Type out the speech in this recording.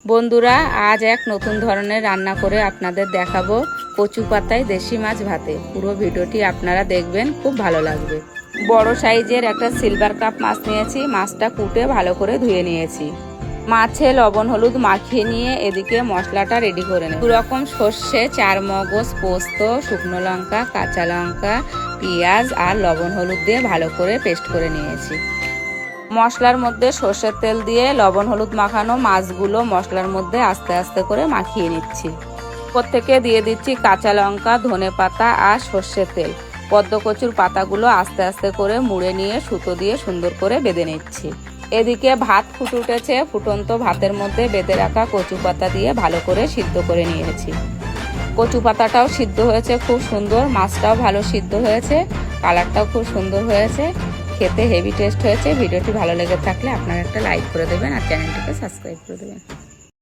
বন্ধুরা, আজ এক নতুন ধরনের রান্না করে আপনাদের দেখাবো কচু পাতায় দেশি মাছ ভাতে। পুরো ভিডিওটি আপনারা দেখবেন, খুব ভালো লাগবে। বড় সাইজের একটা সিলভার কাপ মাছ নিয়েছি। মাছটা কুটে ভালো করে ধুয়ে নিয়েছি। মাছে লবণ হলুদ মাখিয়ে নিয়ে এদিকে মশলাটা রেডি করে নেব। 2 রকম সর্ষে, 4 মগজ, পোস্ত, শুকনো লঙ্কা, কাঁচা লঙ্কা, পেঁয়াজ আর লবণ হলুদ দিয়ে ভালো করে পেস্ট করে নিয়েছি। মশলার মধ্যে সর্ষের তেল দিয়ে লবণ হলুদ মাখানো মাছগুলো মশলার মধ্যে আস্তে আস্তে করে মাখিয়ে নিচ্ছি। প্রত্যেকে দিয়ে দিচ্ছি কাঁচা লঙ্কা, ধনেপাতা আর সর্ষের তেল। পদ্ম কচুর পাতাগুলো আস্তে আস্তে করে মুড়ে নিয়ে সুতো দিয়ে সুন্দর করে বেঁধে নিচ্ছি। এদিকে ভাত ফুটে উঠেছে। ফুটন্ত ভাতের মধ্যে বেঁধে রাখা কচু পাতা দিয়ে ভালো করে সিদ্ধ করে নিয়েছি। কচু পাতাটাও সিদ্ধ হয়েছে খুব সুন্দর, মাছটাও ভালো সিদ্ধ হয়েছে, কালারটাও খুব সুন্দর হয়েছে, খেতে হেভি টেস্ট হয়েছে। ভিডিওটি ভালো লেগে থাকলে আপনারা একটা লাইক করে দেবেন আর চ্যানেলটিকে সাবস্ক্রাইব করে দেবেন।